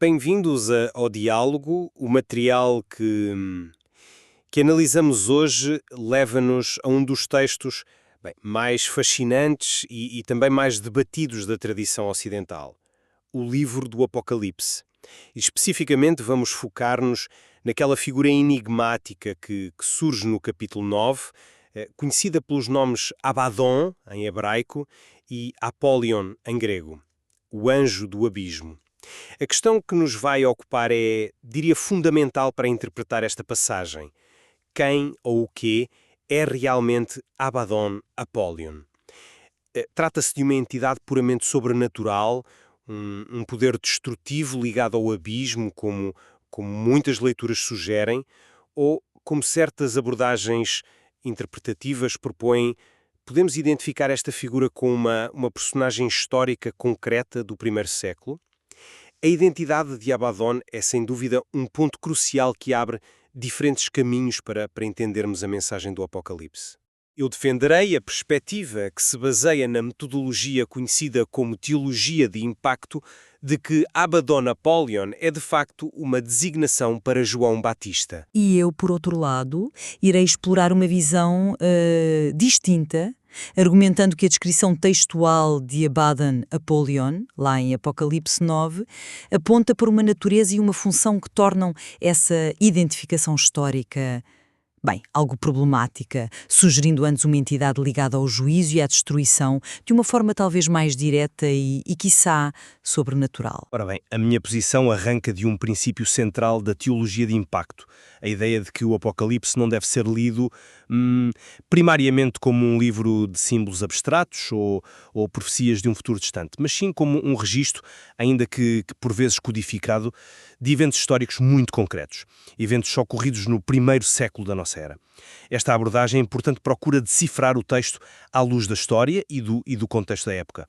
Bem-vindos ao Diálogo. O material que analisamos hoje leva-nos a um dos textos mais fascinantes e também mais debatidos da tradição ocidental, o livro do Apocalipse. E, especificamente, vamos focar-nos naquela figura enigmática que surge no capítulo 9, conhecida pelos nomes Abaddon, em hebraico, e Apollyon, em grego, o anjo do abismo. A questão que nos vai ocupar diria, fundamental para interpretar esta passagem. Quem ou o quê é realmente Abaddon Apollyon? Trata-se de uma entidade puramente sobrenatural, um poder destrutivo ligado ao abismo, como muitas leituras sugerem, ou, como certas abordagens interpretativas propõem, podemos identificar esta figura com uma personagem histórica concreta do primeiro século? A identidade de Abaddon é, sem dúvida, um ponto crucial que abre diferentes caminhos para entendermos a mensagem do Apocalipse. Eu defenderei a perspectiva que se baseia na metodologia conhecida como teologia de impacto de que Abaddon Apollyon é, de facto, uma designação para João Batista. E eu, por outro lado, irei explorar uma visão distinta, argumentando que a descrição textual de Abaddon Apollyon, lá em Apocalipse 9, aponta para uma natureza e uma função que tornam essa identificação histórica, algo problemática, sugerindo antes uma entidade ligada ao juízo e à destruição, de uma forma talvez mais direta e quiçá, sobrenatural. Ora bem, a minha posição arranca de um princípio central da teologia de impacto, a ideia de que o Apocalipse não deve ser lido primariamente como um livro de símbolos abstratos ou profecias de um futuro distante, mas sim como um registro, ainda que por vezes codificado, de eventos históricos muito concretos, eventos ocorridos no primeiro século da nossa era. Esta abordagem, portanto, procura decifrar o texto à luz da história e do contexto da época.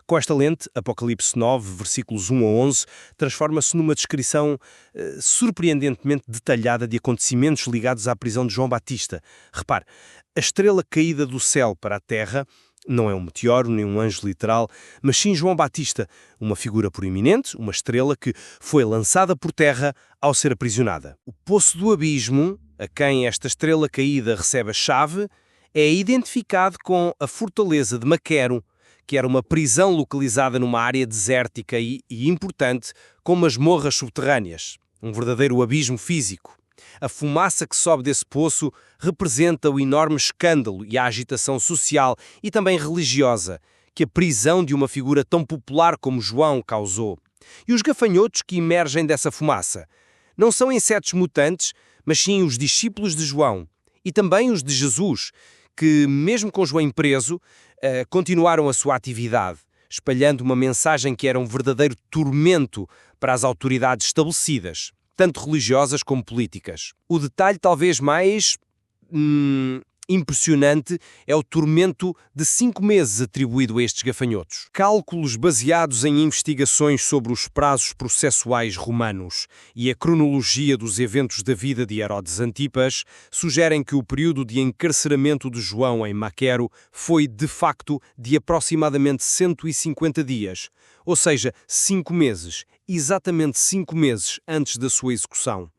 Com esta lente, Apocalipse 9, versículos 1 a 11, transforma-se numa descrição surpreendentemente detalhada de acontecimentos ligados à prisão de João Batista. Repare, a estrela caída do céu para a terra não é um meteoro, nem um anjo literal, mas sim João Batista, uma figura proeminente, uma estrela que foi lançada por terra ao ser aprisionada. O poço do abismo, a quem esta estrela caída recebe a chave, é identificado com a fortaleza de Maquero, que era uma prisão localizada numa área desértica e importante, com masmorras subterrâneas. Um verdadeiro abismo físico. A fumaça que sobe desse poço representa o enorme escândalo e a agitação social e também religiosa que a prisão de uma figura tão popular como João causou. E os gafanhotos que emergem dessa fumaça não são insetos mutantes, mas sim os discípulos de João e também os de Jesus, que, mesmo com João preso, continuaram a sua atividade, espalhando uma mensagem que era um verdadeiro tormento para as autoridades estabelecidas, tanto religiosas como políticas. O detalhe talvez mais impressionante é o tormento de 5 meses atribuído a estes gafanhotos. Cálculos baseados em investigações sobre os prazos processuais romanos e a cronologia dos eventos da vida de Herodes Antipas sugerem que o período de encarceramento de João em Maquero foi, de facto, de aproximadamente 150 dias, ou seja, 5 meses, exatamente 5 meses antes da sua execução.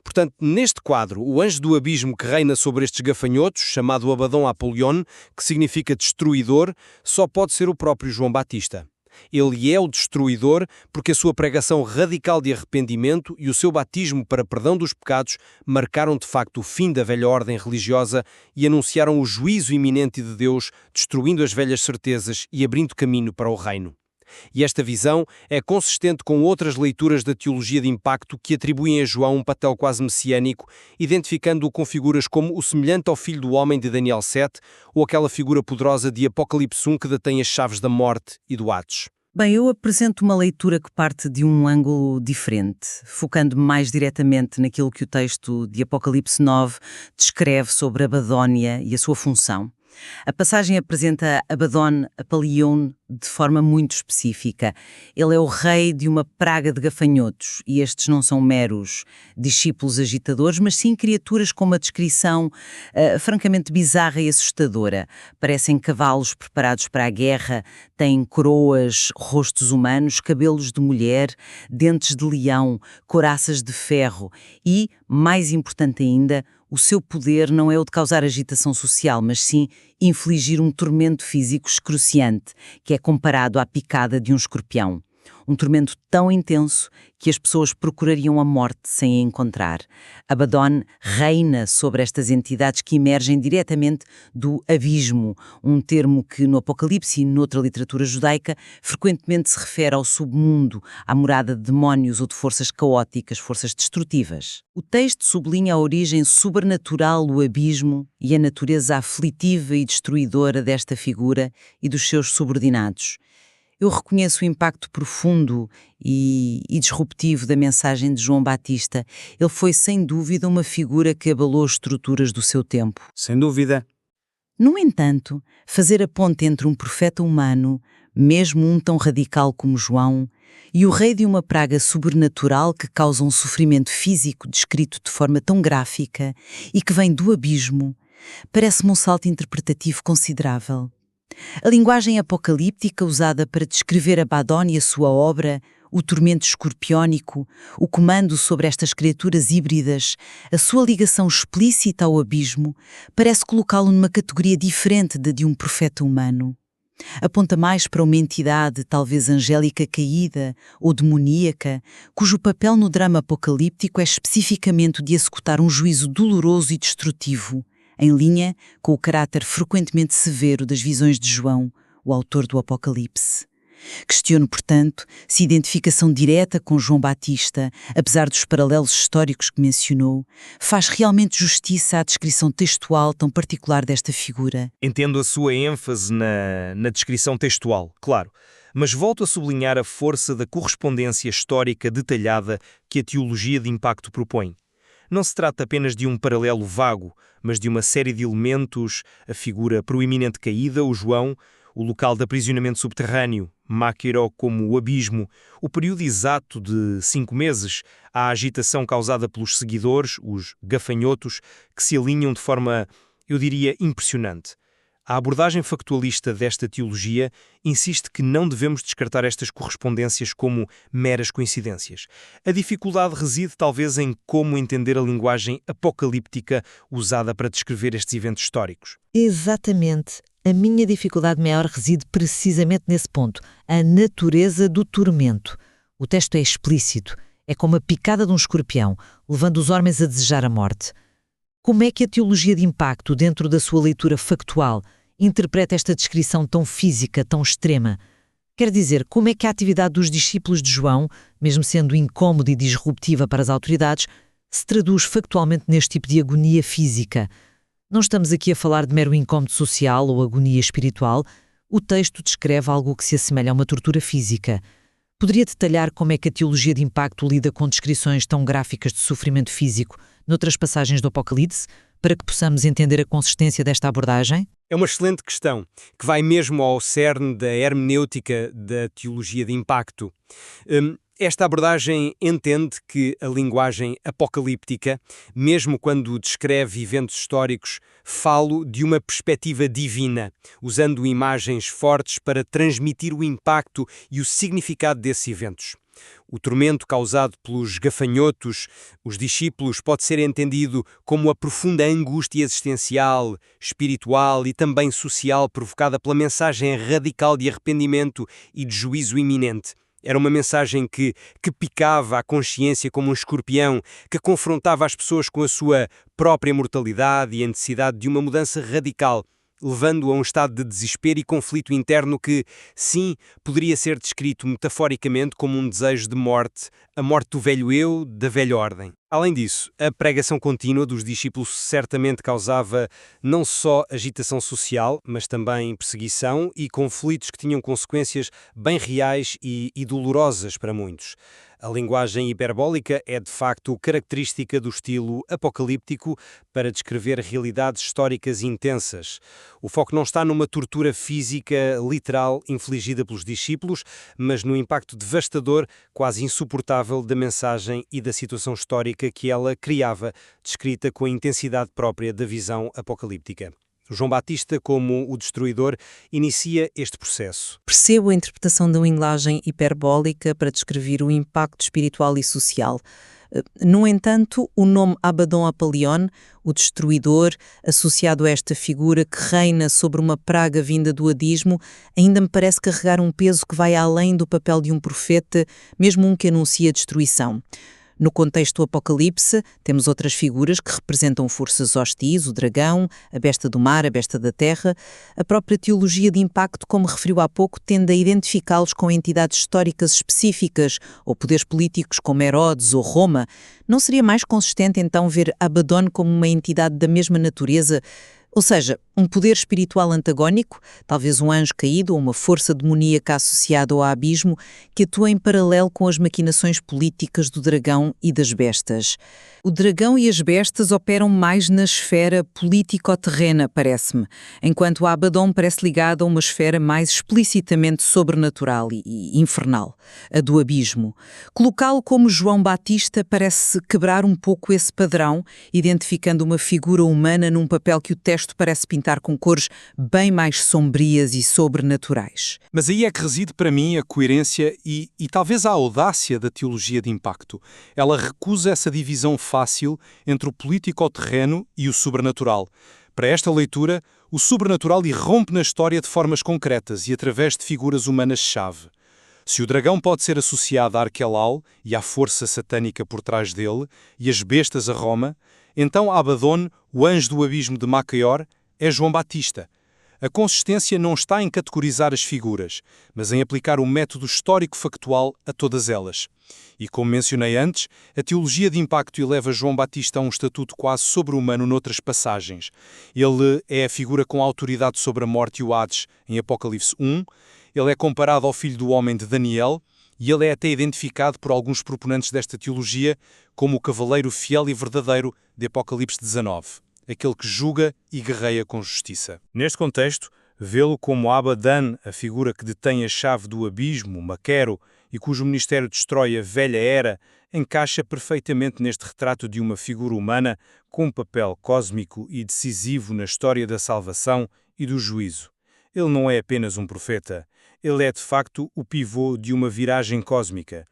Portanto, neste quadro, o anjo do abismo que reina sobre estes gafanhotos, chamado Abaddon Apollyon, que significa destruidor, só pode ser o próprio João Batista. Ele é o destruidor porque a sua pregação radical de arrependimento e o seu batismo para perdão dos pecados marcaram de facto o fim da velha ordem religiosa e anunciaram o juízo iminente de Deus, destruindo as velhas certezas e abrindo caminho para o reino. E esta visão é consistente com outras leituras da teologia de impacto que atribuem a João um papel quase messiânico, identificando-o com figuras como o semelhante ao Filho do Homem de Daniel 7 ou aquela figura poderosa de Apocalipse 1 que detém as chaves da morte e do Hades. Eu apresento uma leitura que parte de um ângulo diferente, focando mais diretamente naquilo que o texto de Apocalipse 9 descreve sobre a Abadónia e a sua função. A passagem apresenta Abaddon Apollyon de forma muito específica. Ele é o rei de uma praga de gafanhotos e estes não são meros discípulos agitadores, mas sim criaturas com uma descrição francamente bizarra e assustadora. Parecem cavalos preparados para a guerra, têm coroas, rostos humanos, cabelos de mulher, dentes de leão, couraças de ferro e, mais importante ainda, o seu poder não é o de causar agitação social, mas sim infligir um tormento físico excruciante, que é comparado à picada de um escorpião. Um tormento tão intenso que as pessoas procurariam a morte sem a encontrar. Abaddon reina sobre estas entidades que emergem diretamente do abismo, um termo que no Apocalipse e noutra literatura judaica frequentemente se refere ao submundo, à morada de demónios ou de forças caóticas, forças destrutivas. O texto sublinha a origem sobrenatural do abismo e a natureza aflitiva e destruidora desta figura e dos seus subordinados. Eu reconheço o impacto profundo e disruptivo da mensagem de João Batista. Ele foi, sem dúvida, uma figura que abalou as estruturas do seu tempo. Sem dúvida. No entanto, fazer a ponte entre um profeta humano, mesmo um tão radical como João, e o rei de uma praga sobrenatural que causa um sofrimento físico descrito de forma tão gráfica e que vem do abismo, parece-me um salto interpretativo considerável. A linguagem apocalíptica usada para descrever Abaddon e a sua obra, o tormento escorpiónico, o comando sobre estas criaturas híbridas, a sua ligação explícita ao abismo, parece colocá-lo numa categoria diferente da de um profeta humano. Aponta mais para uma entidade talvez angélica caída ou demoníaca, cujo papel no drama apocalíptico é especificamente o de executar um juízo doloroso e destrutivo, em linha com o caráter frequentemente severo das visões de João, o autor do Apocalipse. Questiono, portanto, se a identificação direta com João Batista, apesar dos paralelos históricos que mencionou, faz realmente justiça à descrição textual tão particular desta figura. Entendo a sua ênfase na descrição textual, claro, mas volto a sublinhar a força da correspondência histórica detalhada que a teologia de impacto propõe. Não se trata apenas de um paralelo vago, mas de uma série de elementos, a figura proeminente caída, o João, o local de aprisionamento subterrâneo, Máquero como o abismo, o período exato de 5 meses, a agitação causada pelos seguidores, os gafanhotos, que se alinham de forma, eu diria, impressionante. A abordagem factualista desta teologia insiste que não devemos descartar estas correspondências como meras coincidências. A dificuldade reside talvez em como entender a linguagem apocalíptica usada para descrever estes eventos históricos. Exatamente. A minha dificuldade maior reside precisamente nesse ponto, a natureza do tormento. O texto é explícito, é como a picada de um escorpião, levando os homens a desejar a morte. Como é que a teologia de impacto, dentro da sua leitura factual, interpreta esta descrição tão física, tão extrema? Quer dizer, como é que a atividade dos discípulos de João, mesmo sendo incômoda e disruptiva para as autoridades, se traduz factualmente neste tipo de agonia física? Não estamos aqui a falar de mero incômodo social ou agonia espiritual. O texto descreve algo que se assemelha a uma tortura física. Poderia detalhar como é que a teologia de impacto lida com descrições tão gráficas de sofrimento físico noutras passagens do Apocalipse, para que possamos entender a consistência desta abordagem? É uma excelente questão, que vai mesmo ao cerne da hermenêutica da teologia de impacto. Esta abordagem entende que a linguagem apocalíptica, mesmo quando descreve eventos históricos, fala de uma perspectiva divina, usando imagens fortes para transmitir o impacto e o significado desses eventos. O tormento causado pelos gafanhotos, os discípulos, pode ser entendido como a profunda angústia existencial, espiritual e também social provocada pela mensagem radical de arrependimento e de juízo iminente. Era uma mensagem que picava a consciência como um escorpião, que confrontava as pessoas com a sua própria mortalidade e a necessidade de uma mudança radical, levando a um estado de desespero e conflito interno que, sim, poderia ser descrito metaforicamente como um desejo de morte, a morte do velho eu, da velha ordem. Além disso, a pregação contínua dos discípulos certamente causava não só agitação social, mas também perseguição e conflitos que tinham consequências bem reais e dolorosas para muitos. A linguagem hiperbólica é, de facto, característica do estilo apocalíptico para descrever realidades históricas intensas. O foco não está numa tortura física literal infligida pelos discípulos, mas no impacto devastador, quase insuportável, da mensagem e da situação histórica que ela criava, descrita com a intensidade própria da visão apocalíptica. João Batista, como o destruidor, inicia este processo. Percebo a interpretação da linguagem hiperbólica para descrever o impacto espiritual e social. No entanto, o nome Abaddon Apollyon, o destruidor, associado a esta figura que reina sobre uma praga vinda do adismo, ainda me parece carregar um peso que vai além do papel de um profeta, mesmo um que anuncia destruição. No contexto do Apocalipse, temos outras figuras que representam forças hostis, o dragão, a besta do mar, a besta da terra. A própria teologia de impacto, como referiu há pouco, tende a identificá-los com entidades históricas específicas ou poderes políticos como Herodes ou Roma. Não seria mais consistente, então, ver Abaddon como uma entidade da mesma natureza? Ou seja, um poder espiritual antagónico, talvez um anjo caído ou uma força demoníaca associada ao abismo, que atua em paralelo com as maquinações políticas do dragão e das bestas. O dragão e as bestas operam mais na esfera político-terrena, parece-me, enquanto o Abaddon parece ligado a uma esfera mais explicitamente sobrenatural e infernal, a do abismo. Colocá-lo como João Batista parece quebrar um pouco esse padrão, identificando uma figura humana num papel que o texto parece pintar com cores bem mais sombrias e sobrenaturais. Mas aí é que reside para mim a coerência e talvez a audácia da teologia de impacto. Ela recusa essa divisão fácil entre o político-terreno e o sobrenatural. Para esta leitura, o sobrenatural irrompe na história de formas concretas e através de figuras humanas-chave. Se o dragão pode ser associado a Arquelal e à força satânica por trás dele, e as bestas a Roma, então Abaddon, o anjo do abismo de Macaior, é João Batista. A consistência não está em categorizar as figuras, mas em aplicar o método histórico-factual a todas elas. E como mencionei antes, a teologia de impacto eleva João Batista a um estatuto quase sobre-humano noutras passagens. Ele é a figura com autoridade sobre a morte e o Hades em Apocalipse 1, ele é comparado ao filho do homem de Daniel, e ele é até identificado por alguns proponentes desta teologia como o cavaleiro fiel e verdadeiro de Apocalipse 19. Aquele que julga e guerreia com justiça. Neste contexto, vê-lo como Abaddon, a figura que detém a chave do abismo, Maquero, e cujo ministério destrói a velha era, encaixa perfeitamente neste retrato de uma figura humana com um papel cósmico e decisivo na história da salvação e do juízo. Ele não é apenas um profeta, ele é de facto o pivô de uma viragem cósmica.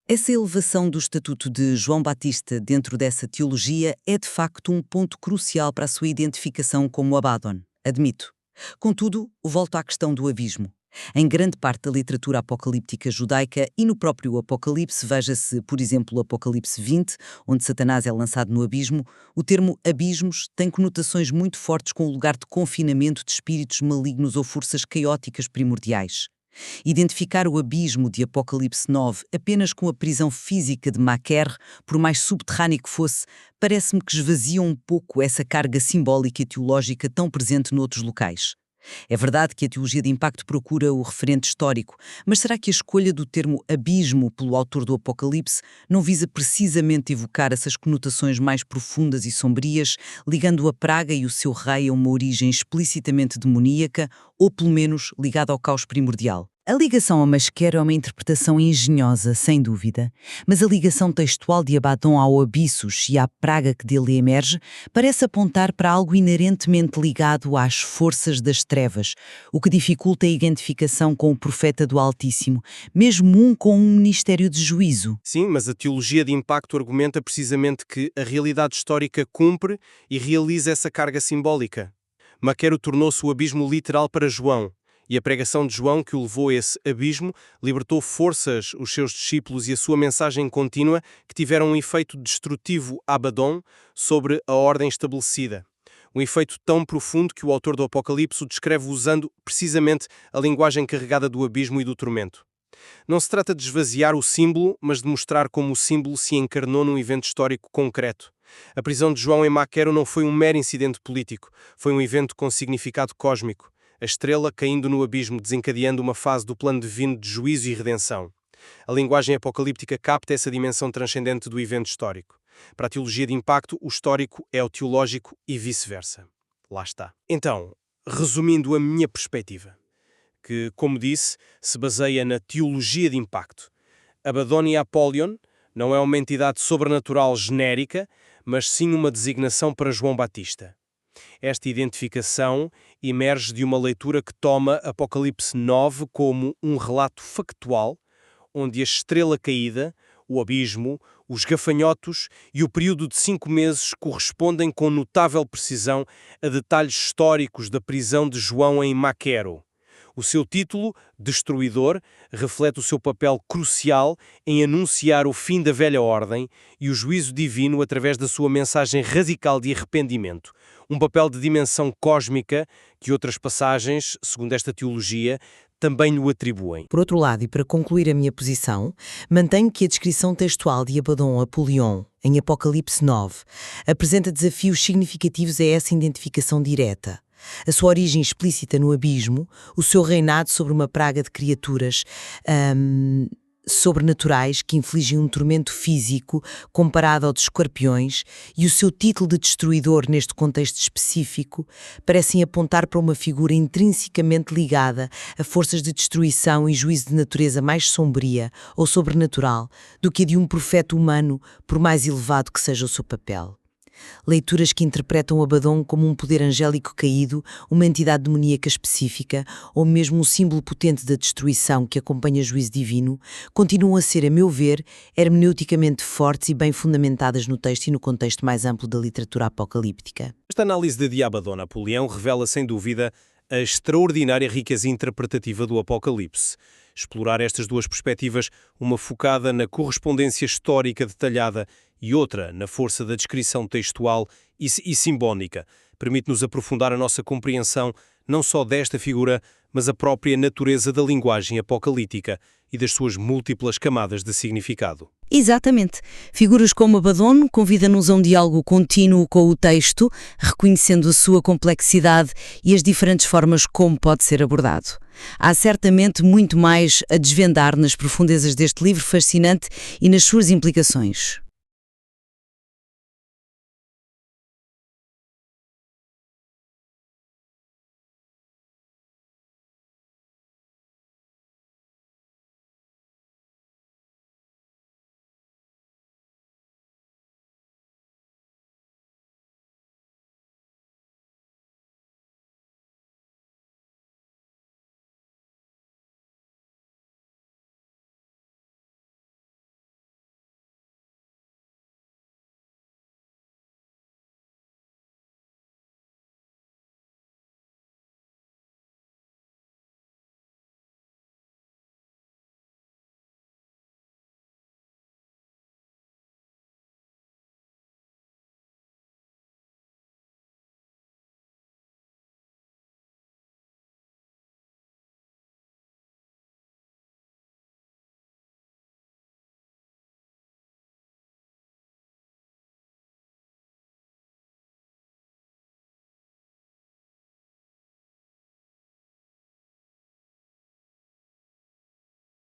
Essa elevação do estatuto de João Batista dentro dessa teologia é de facto um ponto crucial para a sua identificação como Abaddon, admito. Contudo, volto à questão do abismo. Em grande parte da literatura apocalíptica judaica e no próprio Apocalipse, veja-se, por exemplo, o Apocalipse 20, onde Satanás é lançado no abismo, o termo abismos tem conotações muito fortes com o lugar de confinamento de espíritos malignos ou forças caóticas primordiais. Identificar o abismo de Apocalipse 9 apenas com a prisão física de Maquer, por mais subterrâneo que fosse, parece-me que esvazia um pouco essa carga simbólica e teológica tão presente noutros locais. É verdade que a teologia de impacto procura o referente histórico, mas será que a escolha do termo abismo pelo autor do Apocalipse não visa precisamente evocar essas conotações mais profundas e sombrias, ligando a praga e o seu rei a uma origem explicitamente demoníaca, ou pelo menos ligada ao caos primordial? A ligação a Maquero é uma interpretação engenhosa, sem dúvida, mas a ligação textual de Abaddon ao Abissos e à praga que dele emerge parece apontar para algo inerentemente ligado às forças das trevas, o que dificulta a identificação com o profeta do Altíssimo, mesmo com um ministério de juízo. Sim, mas a teologia de impacto argumenta precisamente que a realidade histórica cumpre e realiza essa carga simbólica. Maquero tornou-se o abismo literal para João, e a pregação de João que o levou a esse abismo libertou forças, os seus discípulos e a sua mensagem contínua que tiveram um efeito destrutivo Abaddon sobre a ordem estabelecida. Um efeito tão profundo que o autor do Apocalipse o descreve usando precisamente a linguagem carregada do abismo e do tormento. Não se trata de esvaziar o símbolo, mas de mostrar como o símbolo se encarnou num evento histórico concreto. A prisão de João em Maquero não foi um mero incidente político, foi um evento com significado cósmico. A estrela caindo no abismo, desencadeando uma fase do plano divino de juízo e redenção. A linguagem apocalíptica capta essa dimensão transcendente do evento histórico. Para a teologia de impacto, o histórico é o teológico e vice-versa. Lá está. Então, resumindo a minha perspectiva, que, como disse, se baseia na teologia de impacto. Abaddon e Apollyon não é uma entidade sobrenatural genérica, mas sim uma designação para João Batista. Esta identificação emerge de uma leitura que toma Apocalipse 9 como um relato factual, onde a estrela caída, o abismo, os gafanhotos e o período de 5 meses correspondem com notável precisão a detalhes históricos da prisão de João em Maquero. O seu título, Destruidor, reflete o seu papel crucial em anunciar o fim da velha ordem e o juízo divino através da sua mensagem radical de arrependimento, um papel de dimensão cósmica que outras passagens, segundo esta teologia, também lhe atribuem. Por outro lado, e para concluir a minha posição, mantenho que a descrição textual de Abaddon Apollyon, em Apocalipse 9, apresenta desafios significativos a essa identificação direta. A sua origem explícita no abismo, o seu reinado sobre uma praga de criaturas sobrenaturais que infligem um tormento físico comparado ao de escorpiões e o seu título de destruidor neste contexto específico parecem apontar para uma figura intrinsecamente ligada a forças de destruição e juízo de natureza mais sombria ou sobrenatural do que a de um profeta humano, por mais elevado que seja o seu papel. Leituras que interpretam Abaddon como um poder angélico caído, uma entidade demoníaca específica ou mesmo um símbolo potente da destruição que acompanha juízo divino, continuam a ser, a meu ver, hermeneuticamente fortes e bem fundamentadas no texto e no contexto mais amplo da literatura apocalíptica. Esta análise de Abaddon Apollyon revela sem dúvida a extraordinária riqueza interpretativa do Apocalipse. Explorar estas duas perspectivas, uma focada na correspondência histórica detalhada e outra na força da descrição textual e simbólica, permite-nos aprofundar a nossa compreensão não só desta figura, mas a própria natureza da linguagem apocalíptica e das suas múltiplas camadas de significado. Exatamente. Figuras como Abaddon convidam-nos a um diálogo contínuo com o texto, reconhecendo a sua complexidade e as diferentes formas como pode ser abordado. Há certamente muito mais a desvendar nas profundezas deste livro fascinante e nas suas implicações.